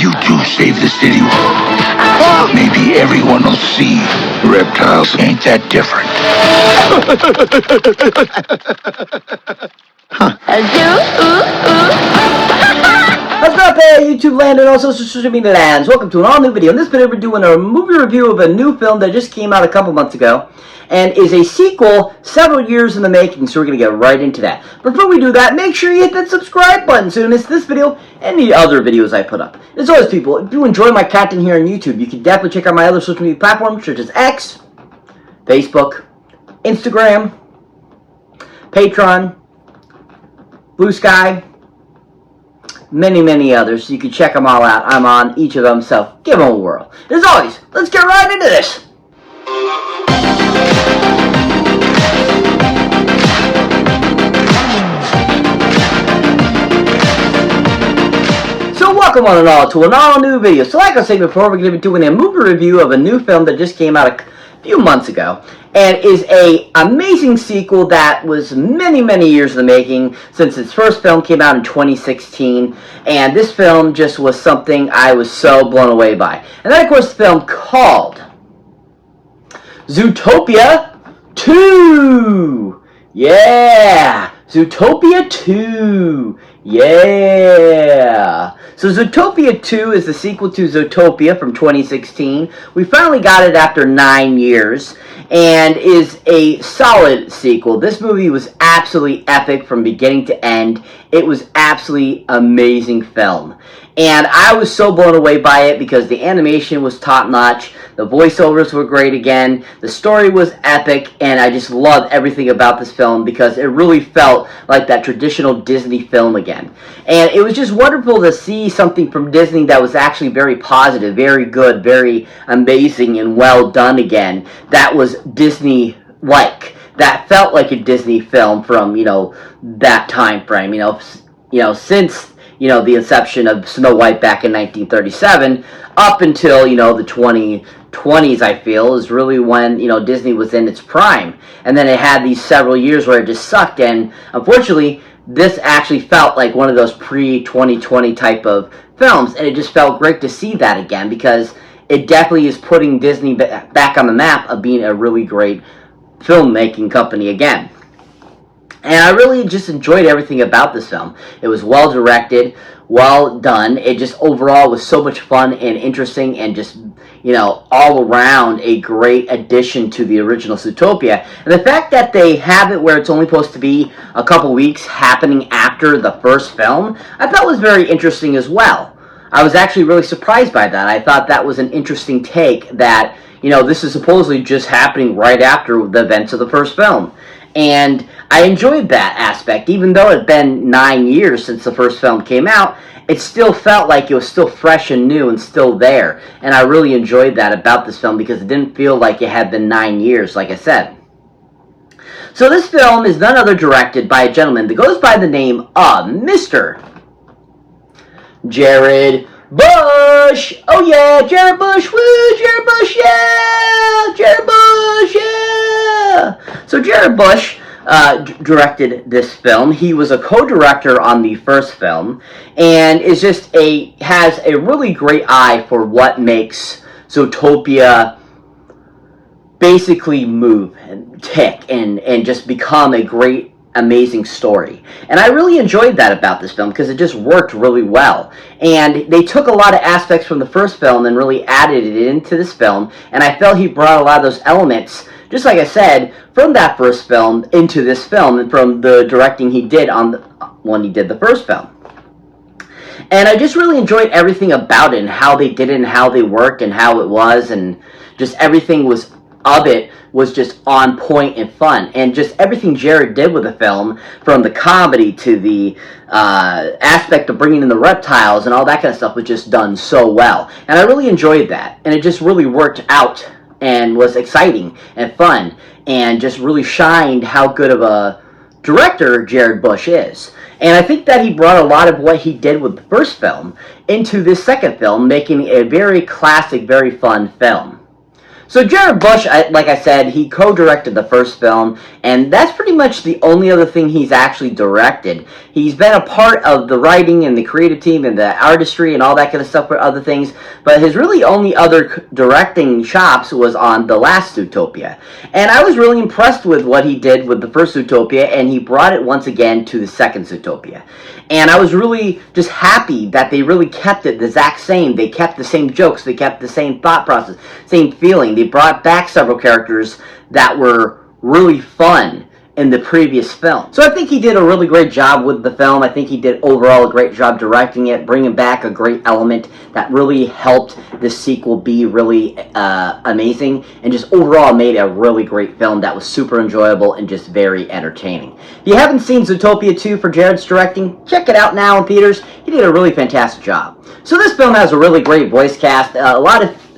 you two save the city, maybe everyone will see reptiles ain't that different. What's up there, YouTube land and also social media lands? Welcome to an all-new video. In this video, we're doing a movie review of a new film that just came out a couple months ago and is a sequel several years in the making, so we're going to get right into that. Before we do that, make sure you hit that subscribe button so you don't miss this video and the other videos I put up. As always, people, if you enjoy my content here on YouTube, you can definitely check out my other social media platforms such as X, Facebook, Instagram, Patreon, Blue Sky, many others. You can check them all out. I'm on each of them, so give them a whirl. As always, let's get right into this. So welcome on and all to an all-new video. So like I said before, we're going to be doing a movie review of a new film that just came out a few months ago, and is a amazing sequel that was many years in the making since its first film came out in 2016, and this film just was something I was so blown away by. And then of course the film called Zootopia 2! Yeah! Zootopia 2! Yeah! So Zootopia 2 is the sequel to Zootopia from 2016. We finally got it after 9 years, and is a solid sequel. This movie was absolutely epic from beginning to end. It was absolutely amazing film. And I was so blown away by it because the animation was top-notch, the voiceovers were great again, the story was epic, and I just loved everything about this film because it really felt like that traditional Disney film again. And it was just wonderful to see something from Disney that was actually very positive, very good, very amazing, and well done again. That was Disney-like. That felt like a Disney film from, that time frame, since the inception of Snow White back in 1937, up until, the 2020s, I feel, is really when, Disney was in its prime. And then it had these several years where it just sucked, and unfortunately, this actually felt like one of those pre-2020 type of films, and it just felt great to see that again, because it definitely is putting Disney back on the map of being a really great filmmaking company again. And I really just enjoyed everything about this film. It was well directed, well done. It just overall was so much fun and interesting, and just, all around a great addition to the original Zootopia. And the fact that they have it where it's only supposed to be a couple weeks happening after the first film, I thought was very interesting as well. I was actually really surprised by that. I thought that was an interesting take that, this is supposedly just happening right after the events of the first film. And I enjoyed that aspect. Even though it had been 9 years since the first film came out, it still felt like it was still fresh and new and still there. And I really enjoyed that about this film because it didn't feel like it had been 9 years, like I said. So this film is none other directed by a gentleman that goes by the name of Mr. Jared Bush. Oh yeah, Jared Bush. Woo, Jared Bush, yeah! Jared Bush, yeah! So Jared Bush directed this film. He was a co-director on the first film, and has a really great eye for what makes Zootopia basically move and tick and just become a great, amazing story. And I really enjoyed that about this film because it just worked really well. And they took a lot of aspects from the first film and really added it into this film, and I felt he brought a lot of those elements, just like I said, from that first film into this film, and from the directing he did when he did the first film. And I just really enjoyed everything about it, and how they did it, and how they worked, and how it was, and just everything was just on point and fun. And just everything Jared did with the film, from the comedy to the aspect of bringing in the reptiles and all that kind of stuff, was just done so well. And I really enjoyed that. And it just really worked out and was exciting and fun, and just really shined how good of a director Jared Bush is. And I think that he brought a lot of what he did with the first film into this second film, making it a very classic, very fun film. So Jared Bush, like I said, he co-directed the first film, and that's pretty much the only other thing he's actually directed. He's been a part of the writing and the creative team and the artistry and all that kind of stuff for other things, but his really only other directing chops was on the last Zootopia. And I was really impressed with what he did with the first Zootopia, and he brought it once again to the second Zootopia. And I was really just happy that they really kept it the exact same. They kept the same jokes, they kept the same thought process, same feeling. They brought back several characters that were really fun in the previous film. So I think he did a really great job with the film. I think he did overall a great job directing it, bringing back a great element that really helped the sequel be really amazing, and just overall made a really great film that was super enjoyable and just very entertaining. If you haven't seen Zootopia 2 for Jared's directing, check it out now in theaters. He did a really fantastic job. So this film has a really great voice cast.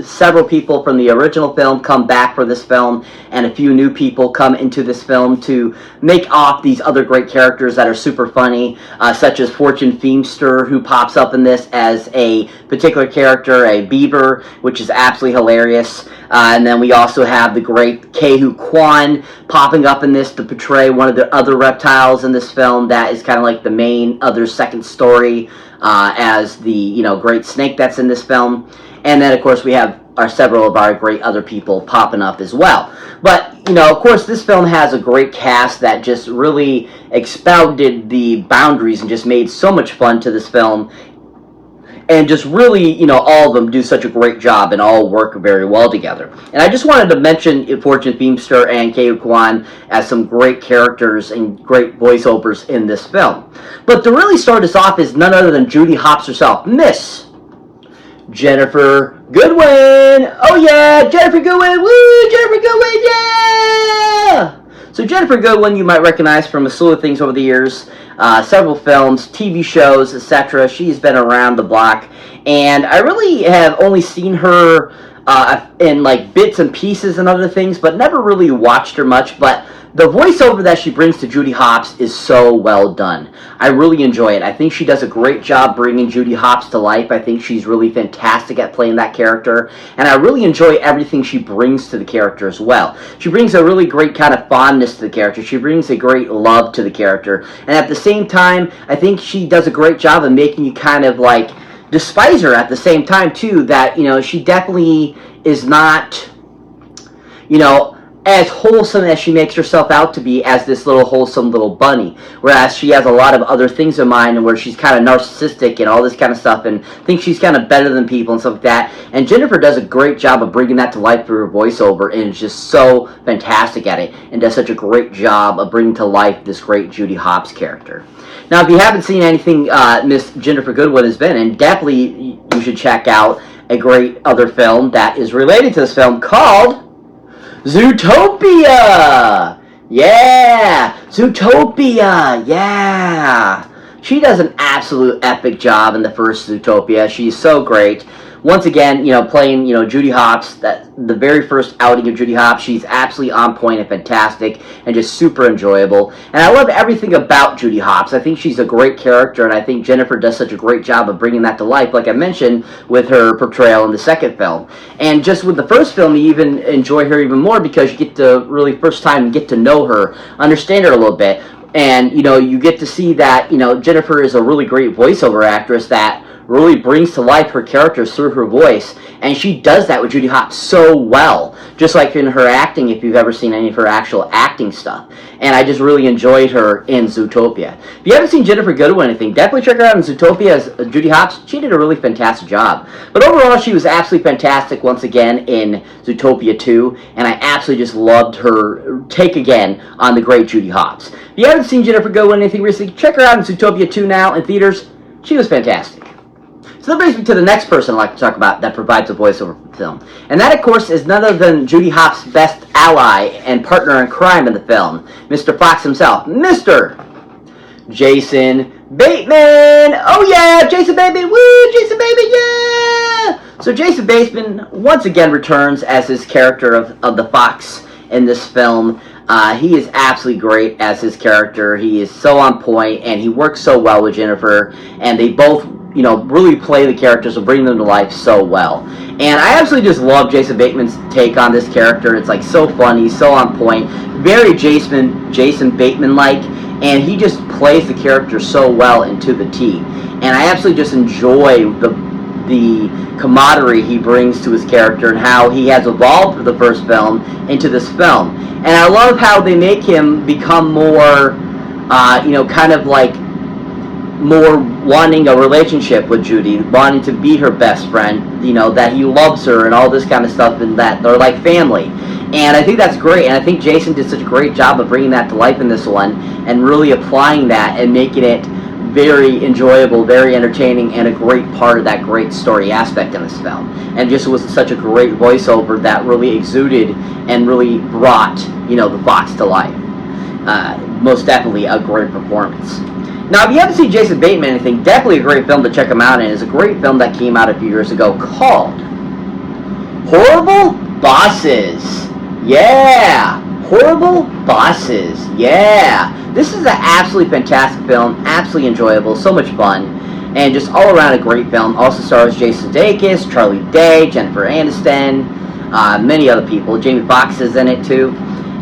Several people from the original film come back for this film, and a few new people come into this film to make off these other great characters that are super funny, such as Fortune Feimster, who pops up in this as a particular character, a beaver, which is absolutely hilarious. And then we also have the great Kehu Kwan popping up in this to portray one of the other reptiles in this film that is kind of like the main other second story as the great snake that's in this film. And then, of course, we have several of our great other people popping up as well. But, of course, this film has a great cast that just really expounded the boundaries and just made so much fun to this film. And just really, all of them do such a great job and all work very well together. And I just wanted to mention Fortune Feimster and Kehu Kwan as some great characters and great voiceovers in this film. But to really start us off is none other than Judy Hopps herself, Miss Jennifer Goodwin. Oh yeah, Jennifer Goodwin. Woo, Jennifer Goodwin, yeah! So Jennifer Goodwin, you might recognize from a slew of things over the years, several films, TV shows, etc. She's been around the block, and I really have only seen her in like bits and pieces and other things, but never really watched her much. But the voiceover that she brings to Judy Hopps is so well done. I really enjoy it. I think she does a great job bringing Judy Hopps to life. I think she's really fantastic at playing that character, and I really enjoy everything she brings to the character as well. She brings a really great kind of fondness to the character. She brings a great love to the character, and at the same time, I think she does a great job of making you kind of like despise her at the same time too, that, she definitely is not, as wholesome as she makes herself out to be as this little wholesome little bunny, whereas she has a lot of other things in mind, and where she's kind of narcissistic and all this kind of stuff and thinks she's kind of better than people and stuff like that. And Jennifer does a great job of bringing that to life through her voiceover, and is just so fantastic at it, and does such a great job of bringing to life this great Judy Hopps character. Now, if you haven't seen anything Miss Jennifer Goodwin has been in, definitely you should check out a great other film that is related to this film called Zootopia! Yeah! Zootopia! Yeah! She does an absolute epic job in the first Zootopia. She's so great. Once again, playing, Judy Hopps, the very first outing of Judy Hopps, she's absolutely on point and fantastic and just super enjoyable. And I love everything about Judy Hopps. I think she's a great character, and I think Jennifer does such a great job of bringing that to life, like I mentioned, with her portrayal in the second film. And just with the first film, you even enjoy her even more because you get to really first time get to know her, understand her a little bit. And, you get to see that, Jennifer is a really great voiceover actress that really brings to life her characters through her voice, and she does that with Judy Hopps so well, just like in her acting, if you've ever seen any of her actual acting stuff. And I just really enjoyed her in Zootopia. If you haven't seen Jennifer Goodwin or anything, definitely check her out in Zootopia as Judy Hopps. She did a really fantastic job. But overall, she was absolutely fantastic once again in Zootopia 2, and I absolutely just loved her take again on the great Judy Hopps. If you haven't seen Jennifer Goodwin or anything recently, check her out in Zootopia 2 now in theaters. She was fantastic. So that brings me to the next person I'd like to talk about that provides a voiceover for the film. And that, of course, is none other than Judy Hopps' best ally and partner in crime in the film, Mr. Fox himself, Mr. Jason Bateman! Oh yeah, Jason Bateman! Woo, Jason Bateman, yeah! So Jason Bateman once again returns as his character of the Fox in this film. He is absolutely great as his character. He is so on point, and he works so well with Jennifer, and they both really play the characters and bring them to life so well. And I absolutely just love Jason Bateman's take on this character. It's like so funny, so on point, very Jason Bateman-like, and he just plays the character so well and to the T. And I absolutely just enjoy the camaraderie he brings to his character and how he has evolved from the first film into this film. And I love how they make him become more, kind of like more wanting a relationship with Judy, wanting to be her best friend, that he loves her and all this kind of stuff, and that they're like family. And I think that's great, and I think Jason did such a great job of bringing that to life in this one and really applying that and making it very enjoyable, very entertaining, and a great part of that great story aspect in this film. And just was such a great voiceover that really exuded and really brought, the Fox to life. Most definitely a great performance. Now, if you haven't seen Jason Bateman or anything, definitely a great film to check him out in. It's a great film that came out a few years ago called Horrible Bosses. Yeah! Horrible Bosses. Yeah! This is an absolutely fantastic film, absolutely enjoyable, so much fun, and just all around a great film. Also stars Jason Sudeikis, Charlie Day, Jennifer Aniston, many other people. Jamie Foxx is in it too.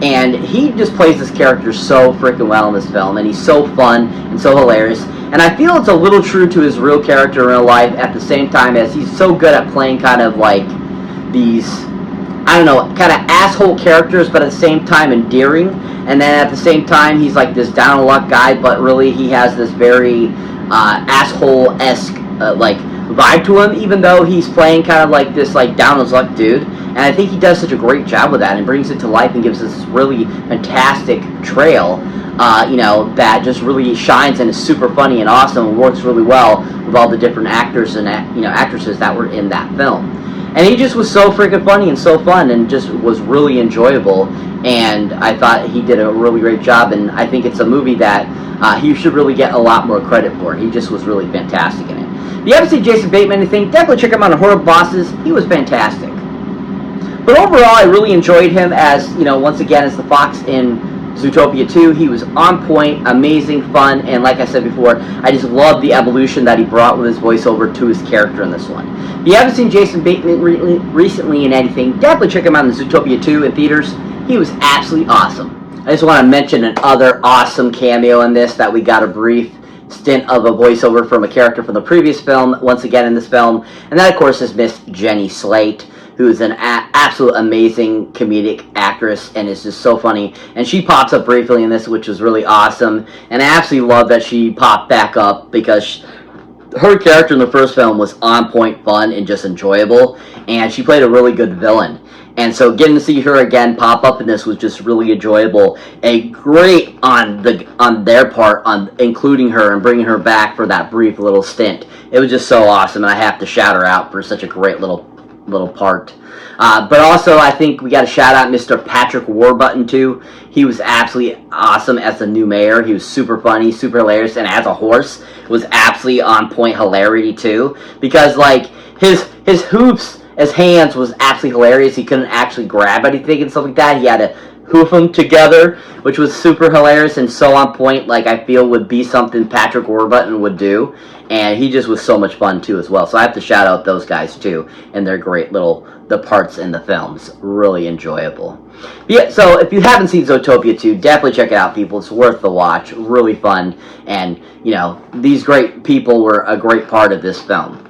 And he just plays this character so freaking well in this film, and he's so fun and so hilarious. And I feel it's a little true to his real character in real life at the same time as he's so good at playing kind of like these, kind of asshole characters, but at the same time endearing. And then at the same time, he's like this down on luck guy, but really he has this very asshole-esque vibe to him, even though he's playing kind of like this down on luck dude. And I think he does such a great job with that and brings it to life and gives us this really fantastic trail, that just really shines and is super funny and awesome and works really well with all the different actors and actresses that were in that film. And he just was so freaking funny and so fun and just was really enjoyable. And I thought he did a really great job. And I think it's a movie that he should really get a lot more credit for. He just was really fantastic in it. If you haven't seen Jason Bateman or anything, definitely check him out on Horrible Bosses. He was fantastic. But overall, I really enjoyed him as, once again, as the Fox in Zootopia 2. He was on point, amazing, fun, and like I said before, I just love the evolution that he brought with his voiceover to his character in this one. If you haven't seen Jason Bateman recently in anything, definitely check him out in Zootopia 2 in theaters. He was absolutely awesome. I just want to mention another awesome cameo in this that we got a brief stint of a voiceover from a character from the previous film, once again in this film, and that, of course, is Miss Jenny Slate, who is an absolute amazing comedic actress and is just so funny. And she pops up briefly in this, which was really awesome. And I absolutely love that she popped back up because her character in the first film was on point, fun, and just enjoyable. And she played a really good villain. And so getting to see her again pop up in this was just really enjoyable. A great on their part on including her and bringing her back for that brief little stint. It was just so awesome, and I have to shout her out for such a great little part. But also, I think we got to shout out Mr. Patrick Warburton too. He was absolutely awesome as the new mayor. He was super funny, super hilarious, and as a horse, was absolutely on point hilarity too. Because his hoofs as hands was absolutely hilarious. He couldn't actually grab anything and stuff like that. He had to hoof them together, which was super hilarious and so on point. I feel would be something Patrick Warburton would do. And he just was so much fun too as well. So I have to shout out those guys too and their great the parts in the films. Really enjoyable. Yeah, so if you haven't seen Zootopia 2, definitely check it out, people. It's worth the watch. Really fun. And, these great people were a great part of this film.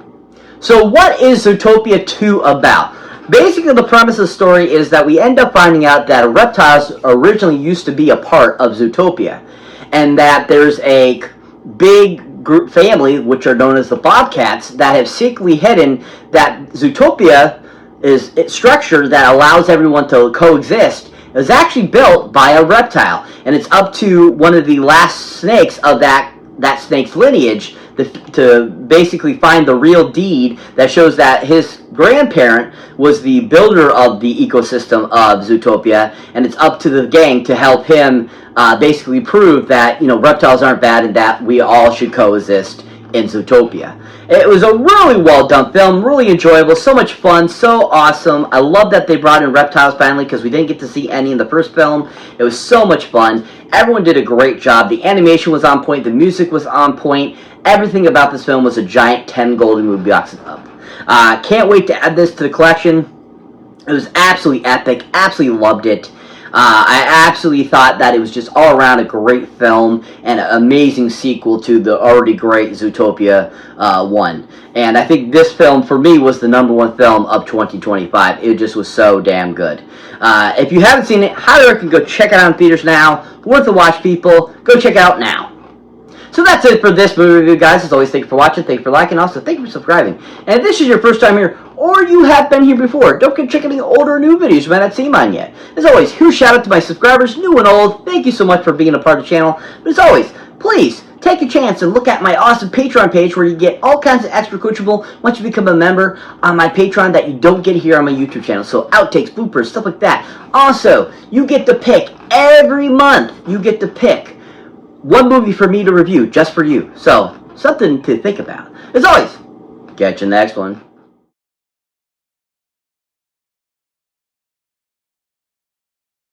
So what is Zootopia 2 about? Basically, the premise of the story is that we end up finding out that reptiles originally used to be a part of Zootopia. And that there's a big group family, which are known as the Bobcats, that have secretly hidden that Zootopia is a structure that allows everyone to coexist. It was actually built by a reptile, and it's up to one of the last snakes of that snake's lineage to basically find the real deed that shows that his grandparent was the builder of the ecosystem of Zootopia, and it's up to the gang to help him basically prove that reptiles aren't bad and that we all should coexist in Zootopia. It was a really well done film, really enjoyable, so much fun, so awesome. I love that they brought in reptiles finally because we didn't get to see any in the first film. It was so much fun. Everyone did a great job. The animation was on point, the music was on point. Everything about this film was a giant 10 golden movie boxes up. Can't wait to add this to the collection. It was absolutely epic. Absolutely loved it. I absolutely thought that it was just all around a great film and an amazing sequel to the already great Zootopia 1. And I think this film, for me, was the #1 film of 2025. It just was so damn good. If you haven't seen it, highly recommend go check it out in theaters now. Worth a watch, people. Go check it out now. So that's it for this movie review, guys. As always, thank you for watching, thank you for liking, also thank you for subscribing. And if this is your first time here, or you have been here before, don't forget to check out any older or new videos you might not seen mine yet. As always, huge shout out to my subscribers, new and old. Thank you so much for being a part of the channel. But as always, please take a chance and look at my awesome Patreon page where you get all kinds of extra coachable once you become a member on my Patreon that you don't get here on my YouTube channel. So outtakes, bloopers, stuff like that. Also, you get to pick every month. You get to pick one movie for me to review just for you. So, something to think about. As always, catch you next one.